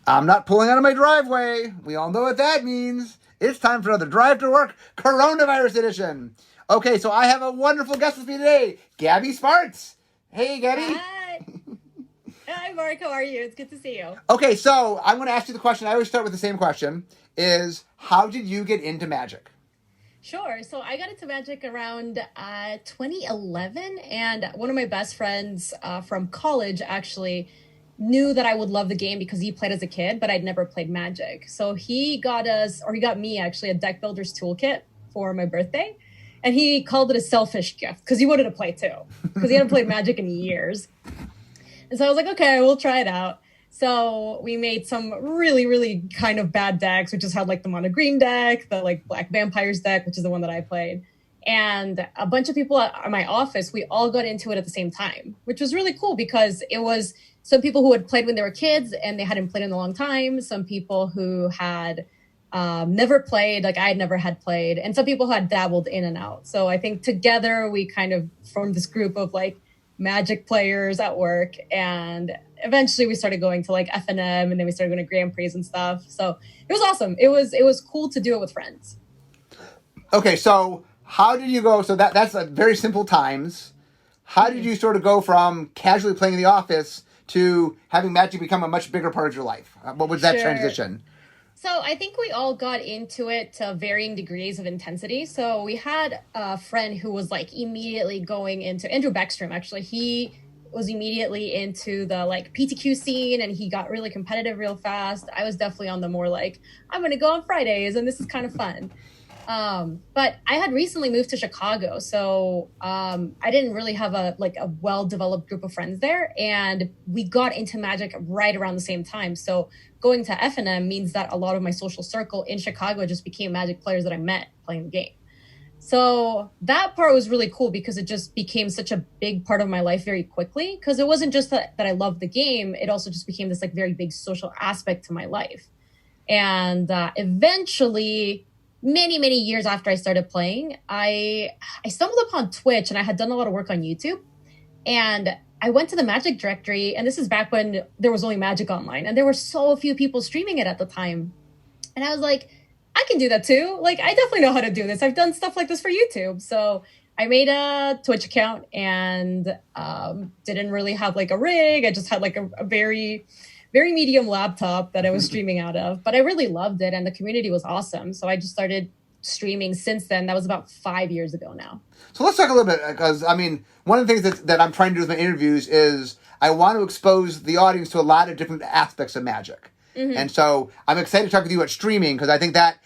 I'm not pulling out of my driveway. We all know what that means. It's time for another Drive to Work Coronavirus Edition. Okay, so I have a wonderful guest with me today, Gaby Spartz. Hey, Gaby. Hi. Hi, Mark. How are you? It's good to see you. Okay, so I'm going to ask you the question. I always start with the same question, is how did you get into magic? Sure. So I got into Magic around 2011, and one of my best friends from college actually knew that I would love the game because he played as a kid, but I'd never played Magic. So he got us, or he got me actually, a deck builder's toolkit for my birthday. And he called it a selfish gift because he wanted to play too, because he hadn't played Magic in years. And so I was like, okay, we'll try it out. So we made some really, really kind of bad decks. We just had like the mono green deck, the like Black Vampires deck, which is the one that I played. And a bunch of people at my office, we all got into it at the same time, which was really cool because it was some people who had played when they were kids and they hadn't played in a long time. Some people who had never played, like I had never had played, and some people who had dabbled in and out. So I think together we kind of formed this group of like Magic players at work, and eventually we started going to like F&M, and then we started going to Grand Prix and stuff. So it was awesome. It was cool to do it with friends. Okay, so how did you go? So that's a very simple times. How did you sort of go from casually playing in the office to having Magic become a much bigger part of your life? What was that transition? So I think we all got into it to varying degrees of intensity. So we had a friend who was like immediately going into Andrew Beckstrom. Actually, he was immediately into the like PTQ scene, and he got really competitive real fast. I was definitely on the more like, I'm going to go on Fridays and this is kind of fun. But I had recently moved to Chicago, so I didn't really have a well-developed group of friends there, and we got into Magic right around the same time. So going to F&M means that a lot of my social circle in Chicago just became Magic players that I met playing the game. So that part was really cool because it just became such a big part of my life very quickly, because it wasn't just that I loved the game, it also just became this like very big social aspect to my life. And eventually, many years after I started playing, I stumbled upon Twitch, and I had done a lot of work on YouTube, and I went to the Magic directory, and this is back when there was only Magic Online, and there were so few people streaming it at the time. And I was like, I can do that too. Like, I definitely know how to do this. I've done stuff like this for YouTube. So I made a Twitch account and didn't really have like a rig. I just had like a very medium laptop that I was streaming out of, but I really loved it, and the community was awesome. So I just started streaming since then. That was about 5 years ago now. So let's talk a little bit, because, I mean, one of the things that I'm trying to do with my interviews is I want to expose the audience to a lot of different aspects of Magic. Mm-hmm. And so I'm excited to talk with you about streaming, because I think that,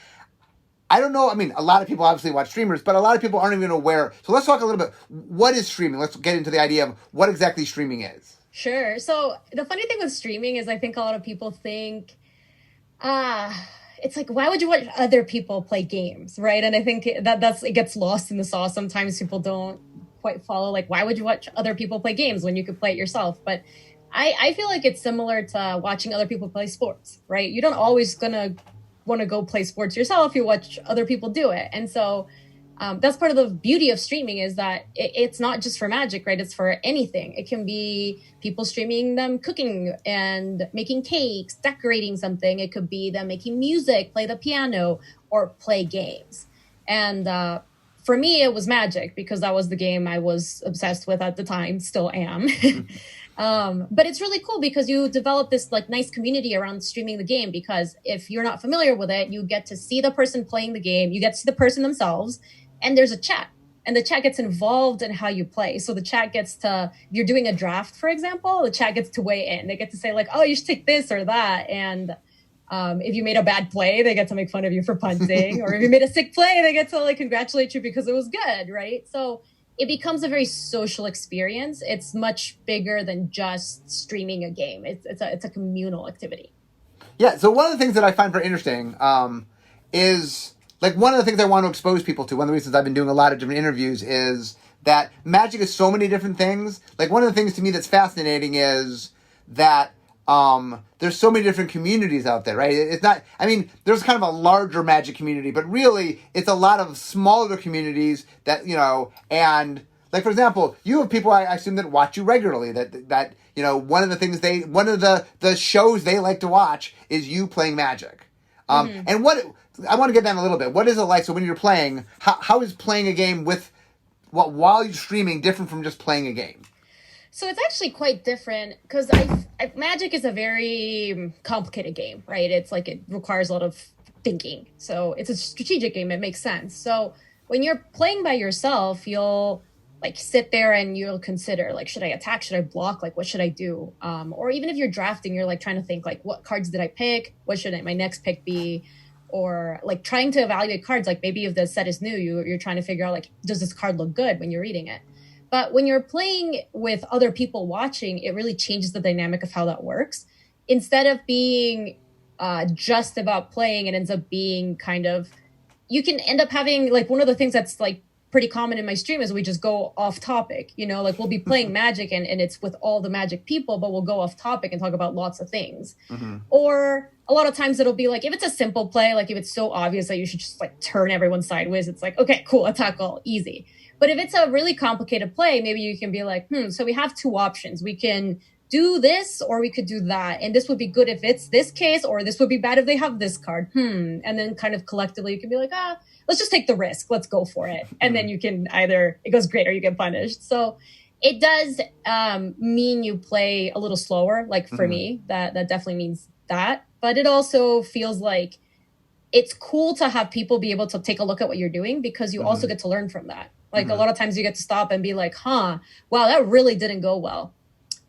I don't know, I mean, a lot of people obviously watch streamers, but a lot of people aren't even aware. So let's talk a little bit, what is streaming? Let's get into the idea of what exactly streaming is. Sure. So the funny thing with streaming is I think a lot of people think, it's like, why would you watch other people play games, right? And I think it gets lost in the sauce. Sometimes people don't quite follow, like, why would you watch other people play games when you could play it yourself? But I feel like it's similar to watching other people play sports, right? You don't always gonna want to go play sports yourself. You watch other people do it. And so that's part of the beauty of streaming, is that it's not just for Magic, right? It's for anything. It can be people streaming them cooking and making cakes, decorating something. It could be them making music, play the piano, or play games. And for me, it was Magic because that was the game I was obsessed with at the time, still am. But it's really cool because you develop this like nice community around streaming the game, because if you're not familiar with it, you get to see the person playing the game, you get to see the person themselves, and there's a chat, and the chat gets involved in how you play. So the chat gets to, if you're doing a draft, for example, the chat gets to weigh in. They get to say like, oh, you should take this or that. And if you made a bad play, they get to make fun of you for punting. Or if you made a sick play, they get to like congratulate you because it was good, right? So it becomes a very social experience. It's much bigger than just streaming a game. It's a communal activity. Yeah, so one of the things that I find very interesting is, like, one of the things I want to expose people to, one of the reasons I've been doing a lot of different interviews, is that Magic is so many different things. Like, one of the things to me that's fascinating is that there's so many different communities out there, right? It's not, I mean, there's kind of a larger Magic community, but really it's a lot of smaller communities that, you know, and like, for example, you have people I assume that watch you regularly, that one of the shows they like to watch is you playing Magic. And what I want to get down a little bit. What is it like? So when you're playing, how is playing a game while you're streaming different from just playing a game? So it's actually quite different because Magic is a very complicated game, right? It's like it requires a lot of thinking. So it's a strategic game. It makes sense. So when you're playing by yourself, you'll like sit there and you'll consider like, should I attack? Should I block? Like, what should I do? Or even if you're drafting, you're like trying to think like, what cards did I pick? What should my next pick be? Or like trying to evaluate cards. Like maybe if the set is new, you're trying to figure out like, does this card look good when you're reading it? But when you're playing with other people watching, it really changes the dynamic of how that works. Instead of being just about playing, it ends up being kind of, you can end up having like one of the things that's like pretty common in my stream is we just go off topic, like we'll be playing Magic and it's with all the Magic people, but we'll go off topic and talk about lots of things. Or a lot of times it'll be like, if it's a simple play, like if it's so obvious that you should just like turn everyone sideways, it's like, okay, cool, attack all, easy. But if it's a really complicated play, maybe you can be like, so we have two options. We can do this or we could do that. And this would be good if it's this case, or this would be bad if they have this card. And then kind of collectively you can be like, let's just take the risk. Let's go for it. And then you can either, it goes great or you get punished. So it does mean you play a little slower. Like for me, that definitely means that. But it also feels like it's cool to have people be able to take a look at what you're doing because you also get to learn from that. Like a lot of times you get to stop and be like, wow, that really didn't go well.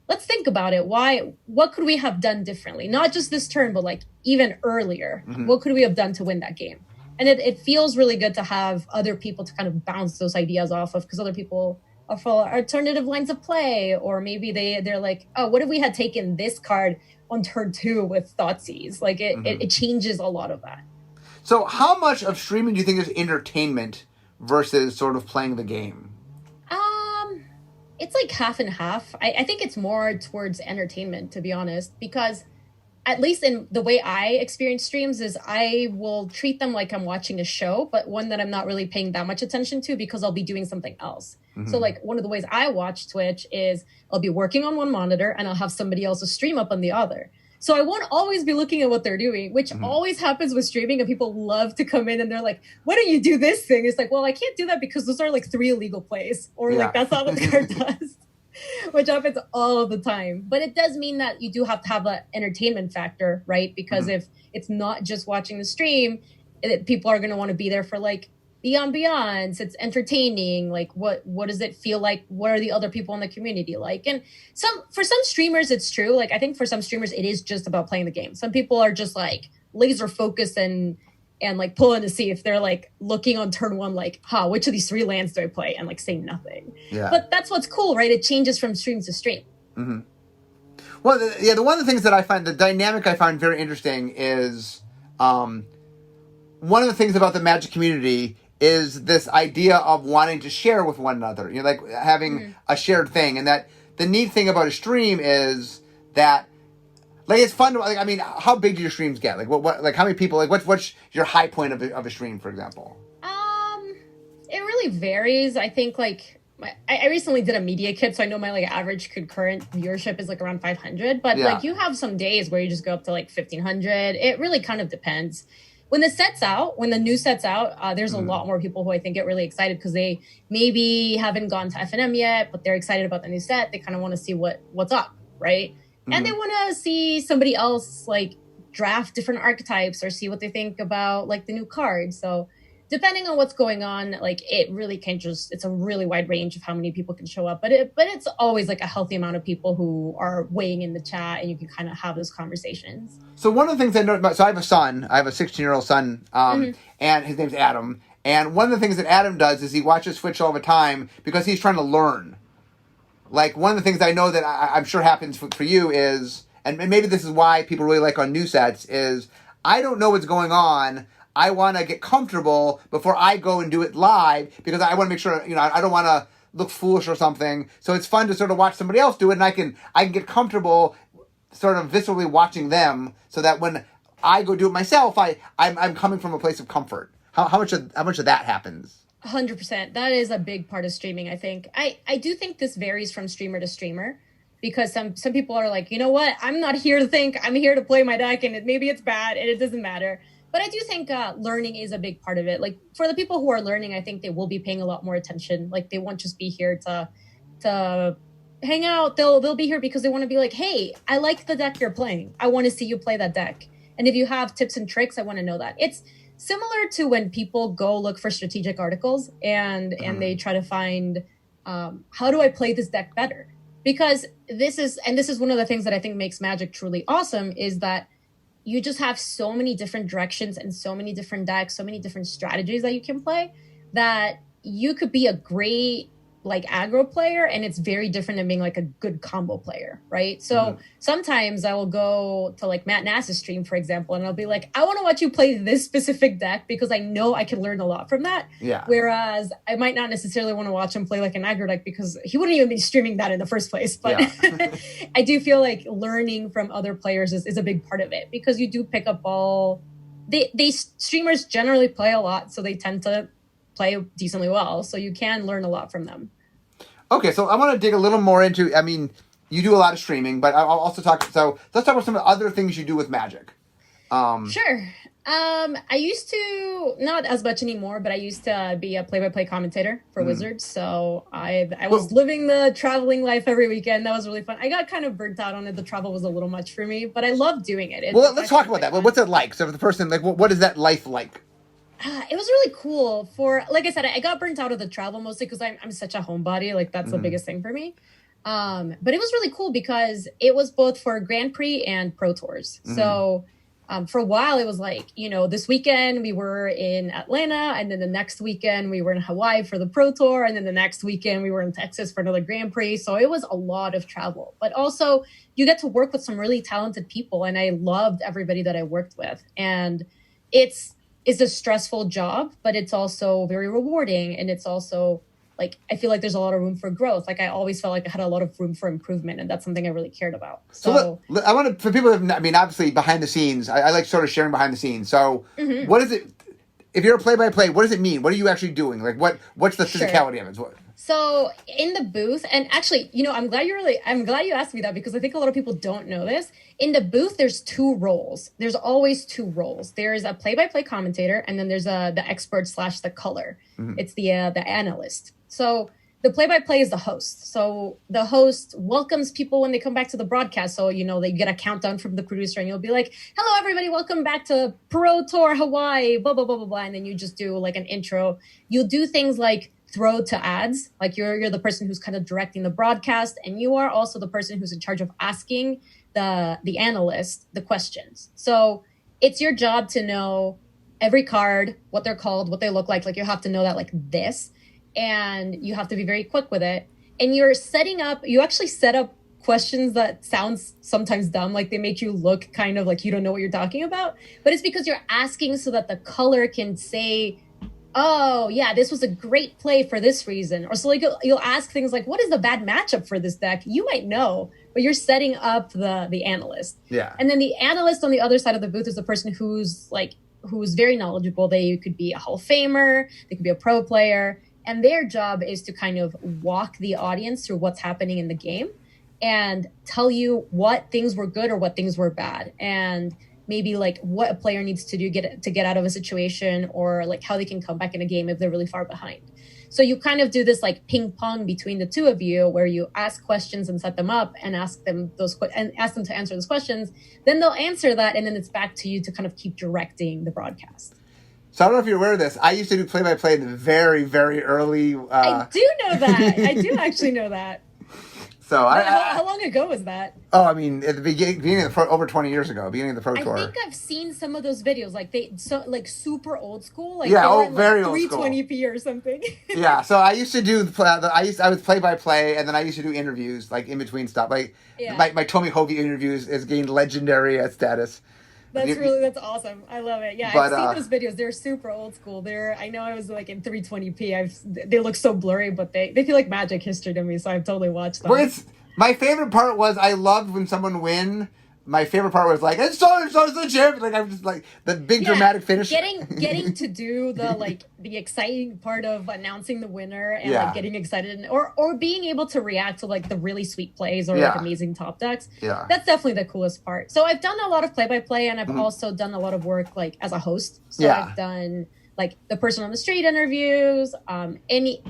Let's think about it. What could we have done differently? Not just this turn, but like even earlier. What could we have done to win that game? And it feels really good to have other people to kind of bounce those ideas off of, because other people are for alternative lines of play, or maybe they're like, oh, what if we had taken this card on turn 2 with Thoughtseize? Like it changes a lot of that. So how much of streaming do you think is entertainment versus sort of playing the game? It's like half and half. I think it's more towards entertainment, to be honest, because at least in the way I experience streams is I will treat them like I'm watching a show, but one that I'm not really paying that much attention to because I'll be doing something else. So like one of the ways I watch Twitch is I'll be working on one monitor and I'll have somebody else's stream up on the other. So I won't always be looking at what they're doing, which always happens with streaming, and people love to come in and they're like, why don't you do this thing? It's like, well, I can't do that because those are like 3 illegal plays, or like that's not what the card does, which happens all of the time. But it does mean that you do have to have an entertainment factor, right? Because if it's not just watching the stream, people are going to want to be there for like the ambiance. It's entertaining. Like what does it feel like? What are the other people in the community like? And for some streamers, it's true. Like I think for some streamers, it is just about playing the game. Some people are just like laser focused and like pulling to see if they're like looking on turn 1, like, which of these 3 lands do I play? And like saying nothing. Yeah. But that's what's cool, right? It changes from stream to stream. Well, the one of the things that I find, the dynamic I find very interesting is one of the things about the Magic community is this idea of wanting to share with one another, like having a shared thing. And that the neat thing about a stream is that, like, it's fun to, like, I mean, how big do your streams get? Like, what like, how many people, like, what's your high point of a stream, for example? It really varies. I think, like, I recently did a media kit, so I know my, like, average concurrent viewership is, like, around 500. But, like, you have some days where you just go up to, like, 1,500. It really kind of depends. When the new set's out, there's a lot more people who I think get really excited because they maybe haven't gone to FNM yet, but they're excited about the new set. They kind of want to see what's up, right? And they want to see somebody else like draft different archetypes or see what they think about like the new cards. So depending on what's going on, like it really can it's a really wide range of how many people can show up. But it's always like a healthy amount of people who are weighing in the chat, and you can kind of have those conversations. So one of the things I know about, so I have a 16-year-old son, and his name's Adam. And one of the things that Adam does is he watches Twitch all the time because he's trying to learn. Like one of the things I know that I'm sure happens for you is, and maybe this is why people really like on new sets, is I don't know what's going on. I want to get comfortable before I go and do it live because I want to make sure, I don't want to look foolish or something. So it's fun to sort of watch somebody else do it, and I can get comfortable sort of viscerally watching them so that when I go do it myself, I'm coming from a place of comfort. How much of that happens? 100%. That is a big part of streaming, I think. I do think this varies from streamer to streamer. because some people are like, you know what, I'm not here to think, I'm here to play my deck, and maybe it's bad and it doesn't matter. But I do think learning is a big part of it. Like for the people who are learning, I think they will be paying a lot more attention. Like they won't just be here to hang out. They'll be here because they want to be like, hey, I like the deck you're playing, I want to see you play that deck, and if you have tips and tricks, I want to know that. It's similar to when people go look for strategic articles and they try to find how do I play this deck better? Because this is one of the things that I think makes Magic truly awesome, is that you just have so many different directions and so many different decks, so many different strategies that you can play, that you could be a great like aggro player, and it's very different than being like a good combo player, right? So sometimes I will go to like Matt Nass's stream, for example, and I'll be like, I want to watch you play this specific deck because I know I can learn a lot from that. Yeah. Whereas I might not necessarily want to watch him play like an aggro deck because he wouldn't even be streaming that in the first place. But yeah. I do feel like learning from other players is a big part of it, because you do pick up all they streamers generally play a lot, so they tend to play decently well, so you can learn a lot from them. Okay, so I want to dig a little more into, I mean, you do a lot of streaming, but I'll also talk, so let's talk about some of the other things you do with Magic. Sure. I used to, not as much anymore, but I used to be a play-by-play commentator for Wizards, so I was living the traveling life every weekend. That was really fun. I got kind of burnt out on it. The travel was a little much for me, but I love doing it. Well, let's talk about that. What's it like? So for the person, like, what is that life like? It was really cool. For, like I said, I got burnt out of the travel mostly because I'm such a homebody. Like that's the biggest thing for me. But it was really cool because it was both for Grand Prix and Pro Tours. So for a while it was like, you know, this weekend we were in Atlanta, and then the next weekend we were in Hawaii for the Pro Tour, and then the next weekend we were in Texas for another Grand Prix. So it was a lot of travel, but also you get to work with some really talented people, and I loved everybody that I worked with. And it's a stressful job, but it's also very rewarding. And it's also like, I feel like there's a lot of room for growth. Like I always felt like I had a lot of room for improvement, and that's something I really cared about. So I want to, for people who, I mean, obviously behind the scenes, I like sort of sharing behind the scenes. So what is it, if you're a play-by-play, what does it mean? What are you actually doing? Like what's the physicality of it? So in the booth, and actually, you know, I'm glad you asked me that, because I think a lot of people don't know this. In the booth, there's two roles. There's always two roles. There's a play-by-play commentator, and then there's the expert / the color. It's the analyst. So the play-by-play is the host. So the host welcomes people when they come back to the broadcast. So, you know, they get a countdown from the producer, and you'll be like, hello, everybody, welcome back to Pro Tour Hawaii, blah, blah, blah, blah, blah. And then you just do like an intro. You'll do things like throw to ads. Like you're the person who's kind of directing the broadcast, and you are also the person who's in charge of asking the analyst the questions. So it's your job to know every card, what they're called, what they look like you have to know that like this, and you have to be very quick with it. And you actually set up questions that sounds sometimes dumb, like they make you look kind of like you don't know what you're talking about, but it's because you're asking so that the color can say, oh yeah, this was a great play for this reason. Or so like you'll ask things like, what is the bad matchup for this deck? You might know, but you're setting up the analyst. Yeah. And then the analyst on the other side of the booth is the person who's very knowledgeable. They could be a Hall of Famer, they could be a pro player, and their job is to kind of walk the audience through what's happening in the game and tell you what things were good or what things were bad, and maybe like what a player needs to do to get out of a situation, or like how they can come back in a game if they're really far behind. So you kind of do this like ping pong between the two of you, where you ask questions and set them up and ask them to answer those questions. Then they'll answer that, and then it's back to you to kind of keep directing the broadcast. So I don't know if you're aware of this. I used to do play-by-play in the very, very early... I do know that. I do actually know that. So how long ago was that? Oh, I mean, at the beginning of over 20 years ago, beginning of the Pro Tour. I think I've seen some of those videos, like super old school, like very old school, 320p or something. Yeah, so I used to do I was play-by-play, and then I used to do interviews like in between stuff. Like my Tommy Hovey interviews has gained legendary status. That's awesome. I love it. Yeah, I've seen those videos. They're super old school. I know I was like in 320p. They look so blurry, but they feel like Magic history to me, so I've totally watched them. Well, my favorite part was I loved when someone win my favorite part was like, and so's the champion. Like I'm just like the big dramatic finish. Getting to do the exciting part of announcing the winner and like getting excited or being able to react to like the really sweet plays or like amazing top decks. Yeah. That's definitely the coolest part. So I've done a lot of play-by-play and I've also done a lot of work like as a host. So I've done like the person on the street interviews, any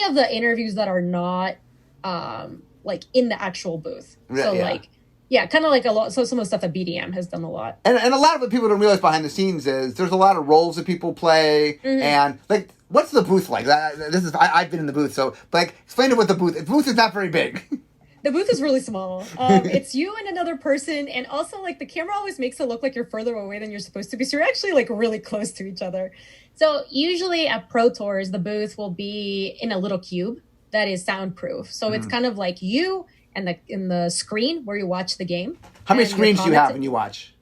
of the interviews that are not like in the actual booth. So like kind of like a lot. So some of the stuff that BDM has done a lot. And a lot of what people don't realize behind the scenes is there's a lot of roles that people play. And like, what's the booth like? I've been in the booth, so but like explain to what the booth is not very big. The booth is really small. It's you and another person, and also like the camera always makes it look like you're further away than you're supposed to be. So you're actually like really close to each other. So usually at Pro Tours, the booth will be in a little cube that is soundproof. So it's kind of like you and in the screen where you watch the game. How many screens do you have when you watch?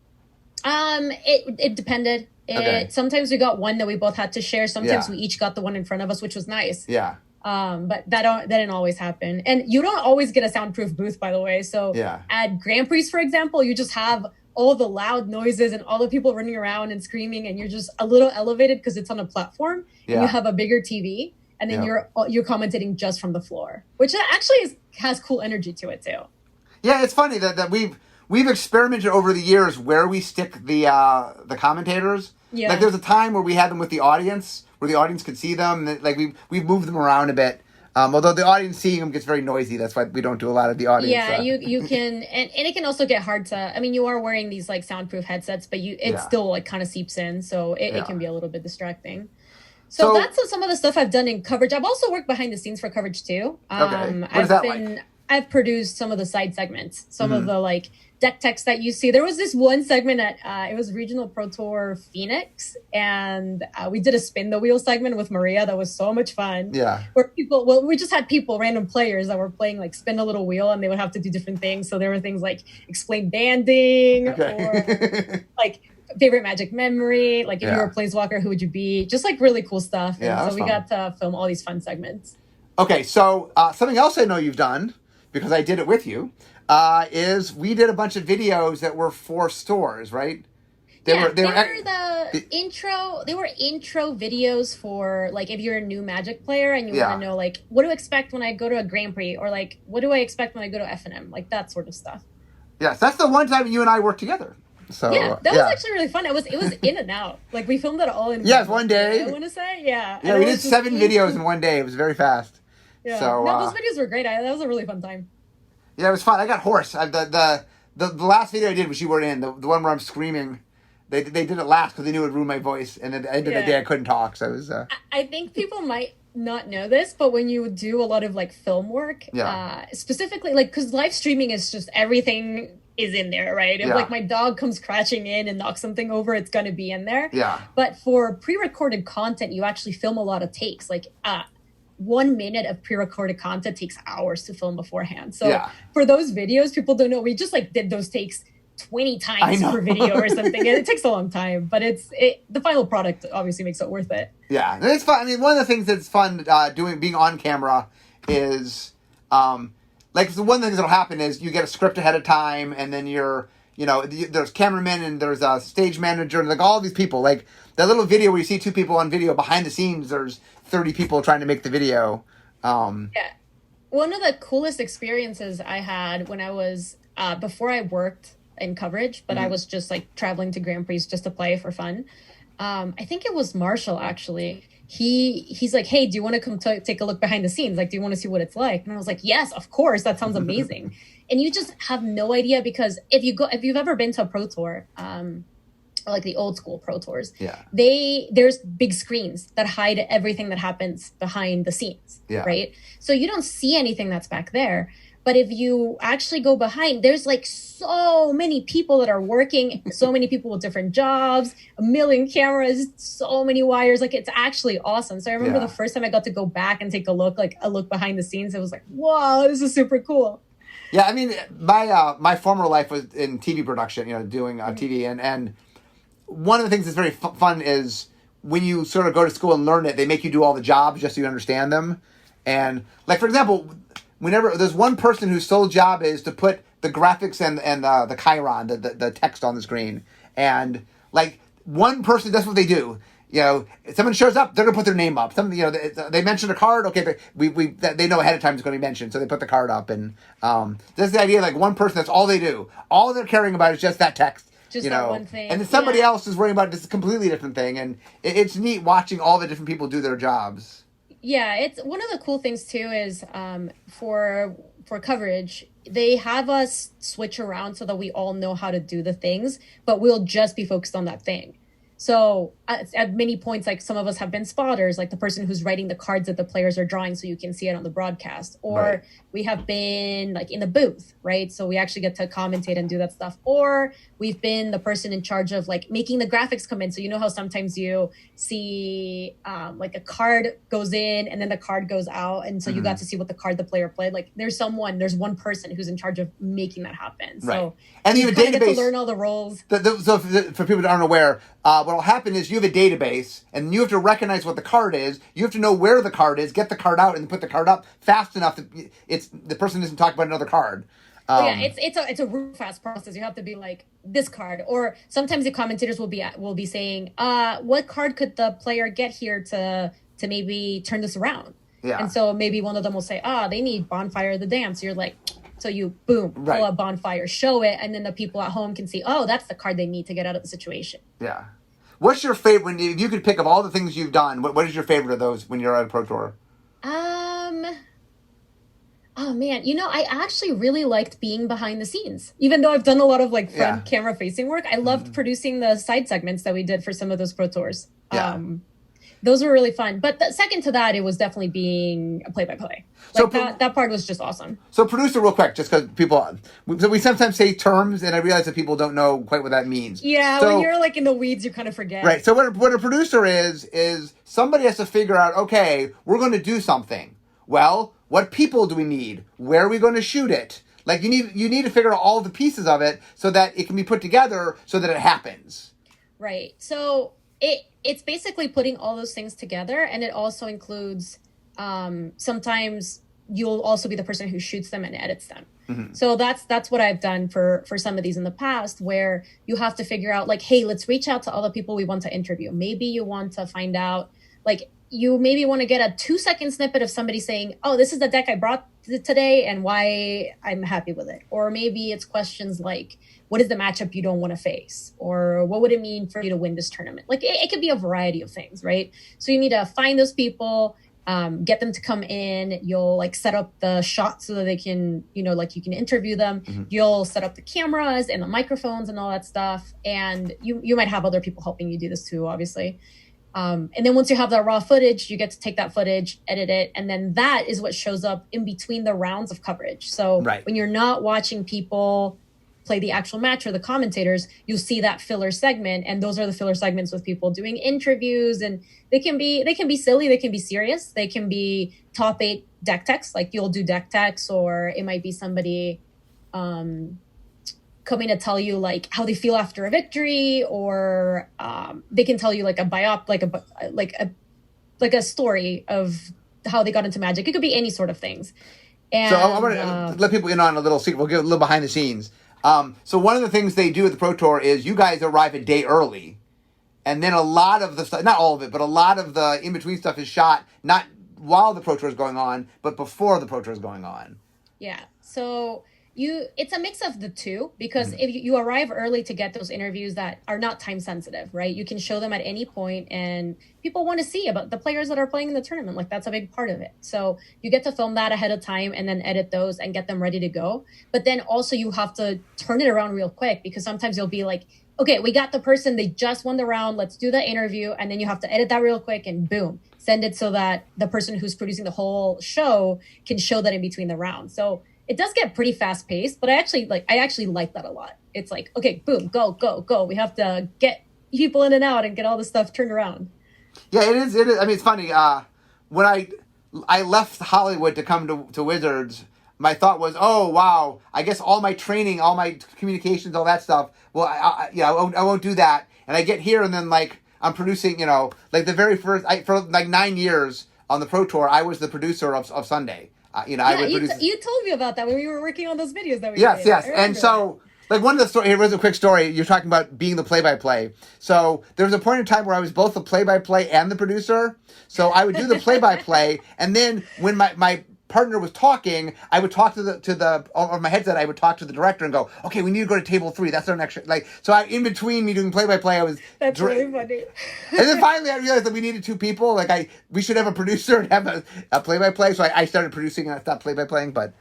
It depended. Sometimes we got one that we both had to share. Sometimes we each got the one in front of us, which was nice. Yeah. But that didn't always happen. And you don't always get a soundproof booth, by the way. So at Grand Prix, for example, you just have all the loud noises and all the people running around and screaming, and you're just a little elevated because it's on a platform. And you have a bigger TV. And then you're commentating just from the floor, which actually has cool energy to it too. Yeah, it's funny that we've experimented over the years where we stick the commentators. Yeah. Like there's a time where we had them with the audience, where the audience could see them. And like we've moved them around a bit. Although the audience seeing them gets very noisy. That's why we don't do a lot of the audience. Yeah, you can, and it can also get hard to. I mean, you are wearing these like soundproof headsets, but it still like kind of seeps in, so it can be a little bit distracting. So that's some of the stuff I've done in coverage. I've also worked behind the scenes for coverage too. What is that like? I've produced some of the side segments, some of the like deck techs that you see. There was this one segment at it was Regional Pro Tour Phoenix, and we did a spin the wheel segment with Maria that was so much fun. Yeah, where we just had random players that were playing like spin a little wheel, and they would have to do different things. So there were things like explain banding or like favorite Magic memory, like if you were a Planeswalker, who would you be? Just like really cool stuff. And so we got to film all these fun segments. Okay, so something else I know you've done, because I did it with you, is we did a bunch of videos that were for stores, right? They were intro videos for like if you're a new Magic player and you want to know like what to expect when I go to a Grand Prix, or like what do I expect when I go to FNM, like that sort of stuff. Yes, that's the one time you and I worked together. So that was actually really fun. It was in and out. Like we filmed it all in one day. I want to say, yeah, we did 7 videos in one day. It was very fast. Yeah, so those videos were great. That was a really fun time. Yeah, it was fun. I got hoarse. The last video I did, which you weren't in, the one where I'm screaming. They did it last because they knew it would ruin my voice, and at the end of the day I couldn't talk. So it was. I think people might not know this, but when you do a lot of like film work, specifically like because live streaming is just everything is in there, right? If like my dog comes crashing in and knocks something over, it's gonna be in there. Yeah. But for pre-recorded content, you actually film a lot of takes. Like 1 minute of pre-recorded content takes hours to film beforehand. So for those videos, people don't know we just like did those takes 20 times per video or something, and it takes a long time. But the final product obviously makes it worth it. Yeah, and it's fun. I mean, one of the things that's fun being on camera is. Like, so one of the things that'll happen is you get a script ahead of time, and then there's cameramen and there's a stage manager and like all these people. Like that little video where you see 2 people on video behind the scenes, there's 30 people trying to make the video. One of the coolest experiences I had when I was before I worked in coverage, but I was just like traveling to Grand Prix just to play for fun. I think it was Marshall actually. He's like, hey, do you want to come take a look behind the scenes? Like, do you want to see what it's like? And I was like, yes, of course. That sounds amazing. And you just have no idea, because if you've ever been to a pro tour, or like the old school pro tours, there's big screens that hide everything that happens behind the scenes, right? So you don't see anything that's back there. But if you actually go behind, there's like so many people that are working, so many people with different jobs, a million cameras, so many wires. Like, it's actually awesome. So I remember the first time I got to go back and take a look behind the scenes, it was like, whoa, this is super cool. Yeah, I mean, my former life was in TV production, doing TV. And one of the things that's very fun is when you sort of go to school and learn it, they make you do all the jobs just so you understand them. And, like, for example, whenever there's one person whose sole job is to put the graphics and the chyron, the text on the screen, and like one person, that's what they do. You know, if someone shows up, they're gonna put their name up. Some, you know, they mentioned a card. Okay, they know ahead of time it's going to be mentioned, so they put the card up. And that's the idea. Like one person, that's all they do. All they're caring about is just that text. Just you that know, one thing. and then somebody else is worrying about this completely different thing. And it's neat watching all the different people do their jobs. Yeah, it's one of the cool things too is for coverage, they have us switch around so that we all know how to do the things, but we'll just be focused on that thing. So at many points, like some of us have been spotters, like the person who's writing the cards that the players are drawing so you can see it on the broadcast. Or Right. we have been like in the booth, right? So we actually get to commentate and do that stuff. Or we've been the person in charge of like making the graphics come in. So you know how sometimes you see like a card goes in and then the card goes out. And so you got to see what the card the player played. Like there's one person who's in charge of making that happen. Right. So And you you have a kind of get database. to learn all the roles. So for people that aren't aware, what will happen is you have a database, and you have to recognize what the card is. You have to know where the card is, get the card out, and put the card up fast enough that the person doesn't talk about another card. Yeah, it's a real fast process. You have to be like this card, or sometimes the commentators will be saying, what card could the player get here to maybe turn this around? Yeah. And so maybe one of them will say, they need Bonfire of the Dam. So you're like, so you boom, Right. pull up Bonfire, show it, and then the people at home can see, that's the card they need to get out of the situation. Yeah. What's your favorite? If you could pick of all the things you've done, what is your favorite of those when you're at a Pro Tour? Oh man, I actually really liked being behind the scenes. Even though I've done a lot of like front camera facing work, I loved producing the side segments that we did for some of those Pro Tours. Yeah. Those were really fun. But the second to that, it was definitely being a play-by-play. Like that part was just awesome. So producer, real quick, just because we sometimes say terms, and I realize that people don't know quite what that means. Yeah, so, when you're like in the weeds, you kind of forget. Right. So what a producer is somebody has to figure out, okay, we're going to do something. Well, what people do we need? Where are we going to shoot it? Like you need to figure out all the pieces of it so that it can be put together so that it happens. Right. So it's basically putting all those things together, and it also includes sometimes you'll also be the person who shoots them and edits them. Mm-hmm. So that's what I've done for some of these in the past, where you have to figure out like, hey, let's reach out to all the people we want to interview. Maybe you want to find out, like you maybe want to get a 2-second snippet of somebody saying, this is the deck I brought today and why I'm happy with it. Or maybe it's questions like, what is the matchup you don't want to face? Or what would it mean for you to win this tournament? Like it could be a variety of things, right? So you need to find those people, get them to come in. You'll like set up the shot so that they can, like you can interview them. Mm-hmm. You'll set up the cameras and the microphones and all that stuff. And you might have other people helping you do this too, obviously. And then once you have that raw footage, you get to take that footage, edit it, and then that is what shows up in between the rounds of coverage. So when you're not watching people play the actual match or the commentators, you'll see that filler segment, and those are the filler segments with people doing interviews, and they can be silly, they can be serious, they can be top 8 deck techs, like you'll do deck techs, or it might be somebody coming to tell you like how they feel after a victory, or they can tell you like a story of how they got into Magic. It could be any sort of things. And, so I want to let people in on a little secret. We'll give a little behind the scenes. So one of the things they do at the Pro Tour is you guys arrive a day early, and then a lot of the stuff, not all of it, but a lot of the in-between stuff is shot not while the Pro Tour is going on, but before the Pro Tour is going on. Yeah. So it's a mix of the two, because if you arrive early to get those interviews that are not time sensitive, right? You can show them at any point, and people want to see about the players that are playing in the tournament. Like that's a big part of it. So you get to film that ahead of time and then edit those and get them ready to go. But then also you have to turn it around real quick, because sometimes you'll be like, okay, we got the person, they just won the round, let's do the interview. And then you have to edit that real quick and boom, send it so that the person who's producing the whole show can show that in between the rounds. So it does get pretty fast paced, but I actually like that a lot. It's like, okay, boom, go, go, go. We have to get people in and out and get all this stuff turned around. Yeah, it is. I mean, it's funny. When I left Hollywood to come to Wizards, my thought was, oh, wow, I guess all my training, all my communications, all that stuff, well, I won't do that. And I get here and then, like, I'm producing, like the very first, for like 9 years on the Pro Tour, I was the producer of Sunday. I would produce. You told me about that when we were working on those videos that we Yes, did. yes. And so, like, one of the stories, here was a quick story. You're talking about being the play-by-play. So there was a point in time where I was both the play-by-play and the producer. So I would do the play-by-play, and then when my partner was talking, I would talk to the on my headset. I would talk to the director and go, "Okay, we need to go to table 3. That's our next." So in between me doing play-by-play, I was. That's really funny. And then finally, I realized that we needed 2 people. We should have a producer and have a play-by-play. So I started producing and I stopped play-by-playing. But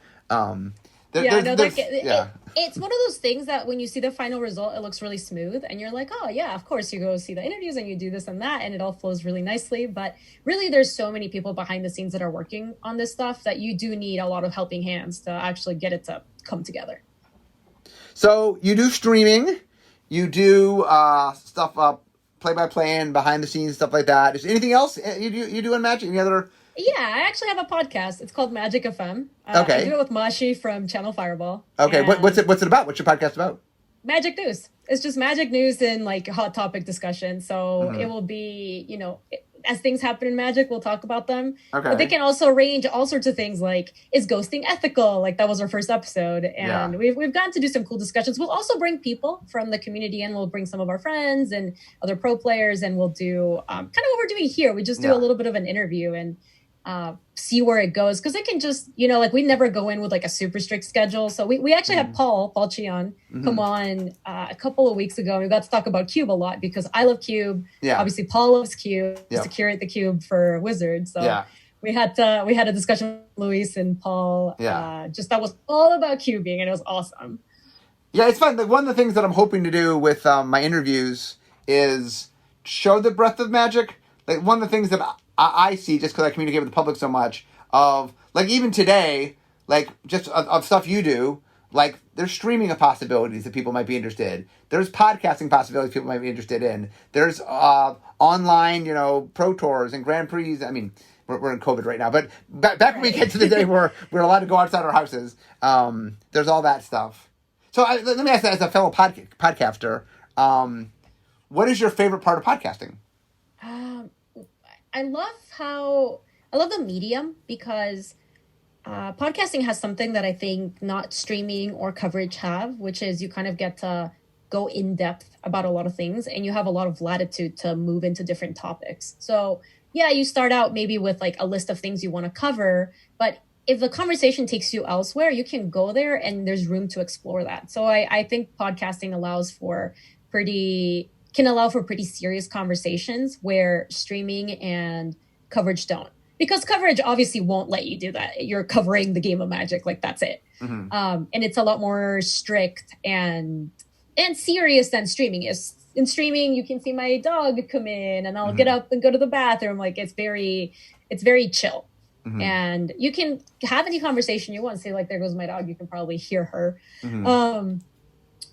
it's one of those things that when you see the final result, it looks really smooth, and you're like, oh yeah, of course, you go see the interviews and you do this and that, and it all flows really nicely. But really, there's so many people behind the scenes that are working on this stuff that you do need a lot of helping hands to actually get it to come together. So you do streaming, you do stuff play-by-play and behind the scenes stuff like that. Is anything else you do in Magic? Any other? Yeah, I actually have a podcast. It's called Magic FM. Okay. I do it with Mashi from Channel Fireball. Okay, what's it about? What's your podcast about? Magic news. It's just magic news and like hot topic discussion. So it will be, as things happen in Magic, we'll talk about them. Okay. But they can also range all sorts of things like, is ghosting ethical? Like that was our first episode. And we've gotten to do some cool discussions. We'll also bring people from the community and we'll bring some of our friends and other pro players and we'll do kind of what we're doing here. We just do a little bit of an interview and see where it goes, because it can just we never go in with like a super strict schedule. So we actually had Paul Chion come on a couple of weeks ago, and we got to talk about Cube a lot because I love Cube. Obviously Paul loves Cube to curate the Cube for Wizards. So we had a discussion with Luis and Paul just that was all about cubing, and it was awesome. It's fun. Like, one of the things that I'm hoping to do with my interviews is show the breadth of Magic. Like, one of the things that I see, just because I communicate with the public so much, of, like, even today, like, just of stuff you do, like, there's streaming of possibilities that people might be interested. There's podcasting possibilities people might be interested in. There's online, pro tours and Grand Prix. I mean, we're in COVID right now, but back when we get to the day where we're allowed to go outside our houses, there's all that stuff. So let me ask that as a fellow podcaster, what is your favorite part of podcasting? I love the medium because podcasting has something that I think not streaming or coverage have, which is you kind of get to go in depth about a lot of things and you have a lot of latitude to move into different topics. So you start out maybe with like a list of things you want to cover, but if the conversation takes you elsewhere, you can go there and there's room to explore that. So I think podcasting allows for pretty serious conversations where streaming and coverage don't. Because coverage obviously won't let you do that. You're covering the game of Magic, like that's it. And it's a lot more strict and serious than streaming is. In streaming, you can see my dog come in and I'll get up and go to the bathroom. Like it's very chill. And you can have any conversation you want. Say like, there goes my dog. You can probably hear her.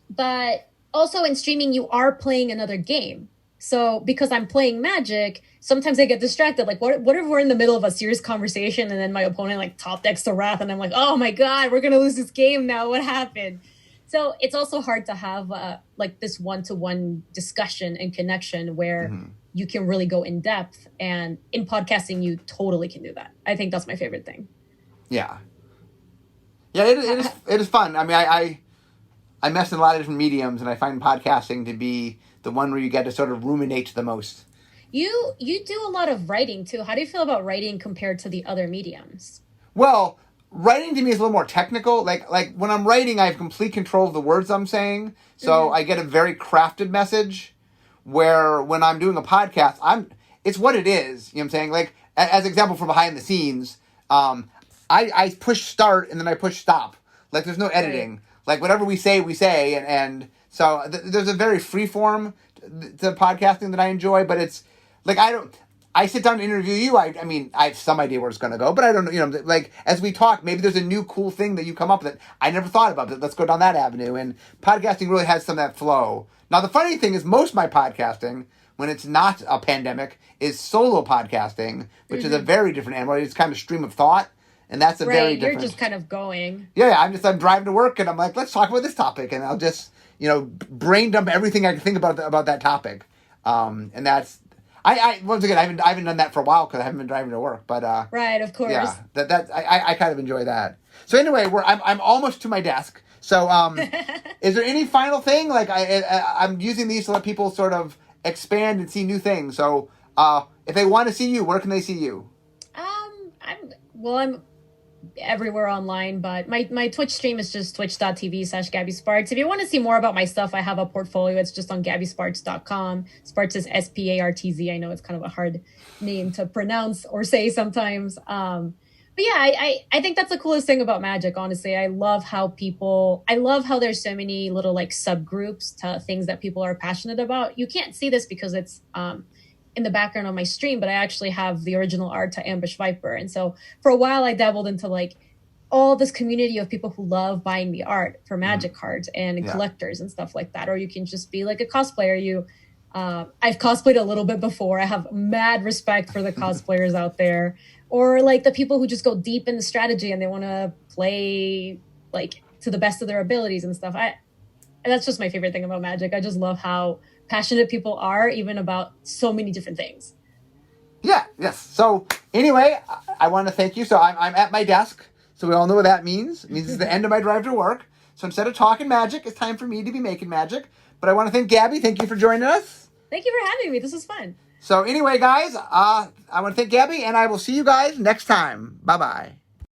But also in streaming, you are playing another game. So because I'm playing Magic, sometimes I get distracted. Like what if we're in the middle of a serious conversation and then my opponent like top decks to Wrath and I'm like, oh my God, we're going to lose this game now. What happened? So it's also hard to have like this one-to-one discussion and connection where you can really go in depth. And in podcasting, you totally can do that. I think that's my favorite thing. Yeah, it is fun. I mean, I mess in a lot of different mediums, and I find podcasting to be the one where you get to sort of ruminate the most. You do a lot of writing, too. How do you feel about writing compared to the other mediums? Well, writing to me is a little more technical. Like when I'm writing, I have complete control of the words I'm saying, so I get a very crafted message. Where when I'm doing a podcast, it's what it is. You know what I'm saying? Like as example for behind the scenes, I push start and then I push stop. Like there's no editing. Right. Like whatever we say, and so there's a very free form to podcasting that I enjoy. But it's like I sit down to interview you. I mean, I have some idea where it's going to go, but I don't know. You know, like as we talk, maybe there's a new cool thing that you come up with that I never thought about. Let's go down that avenue. And podcasting really has some of that flow. Now, the funny thing is most of my podcasting, when it's not a pandemic, is solo podcasting, which is a very different animal. It's kind of stream of thought, and that's a very different... You're just kind of going. Yeah, I'm driving to work, and I'm like, let's talk about this topic, and I'll just, brain dump everything I can think about that topic. And that's... I once again, I haven't done that for a while because I haven't been driving to work. But Right, of course. yeah, I kind of enjoy that. So anyway, I'm almost to my desk. So is there any final thing? Like I'm using these to let people sort of expand and see new things. So if they want to see you, where can they see you? I'm everywhere online, but my Twitch stream is just twitch.tv/Gaby Spartz. If you want to see more about my stuff, I have a portfolio. It's just on GabySpartz.com. Spartz is Spartz. I know it's kind of a hard name to pronounce or say sometimes. But yeah, I think that's the coolest thing about Magic, honestly. I love how there's so many little like subgroups to things that people are passionate about. You can't see this because it's in the background on my stream, but I actually have the original art to Ambush Viper. And so for a while I dabbled into like all this community of people who love buying the art for Magic cards and collectors and stuff like that. Or you can just be like a cosplayer. I've cosplayed a little bit before. I have mad respect for the cosplayers out there. Or like the people who just go deep in the strategy and they want to play like to the best of their abilities and stuff. And that's just my favorite thing about Magic. I just love how passionate people are even about so many different things. Yes. So anyway, I want to thank you. So I'm at my desk. So we all know what that means. It means it's the end of my drive to work. So instead of talking Magic, it's time for me to be making Magic. But I want to thank Gaby. Thank you for joining us. Thank you for having me. This was fun. So anyway, guys, I want to thank Gaby, and I will see you guys next time. Bye-bye.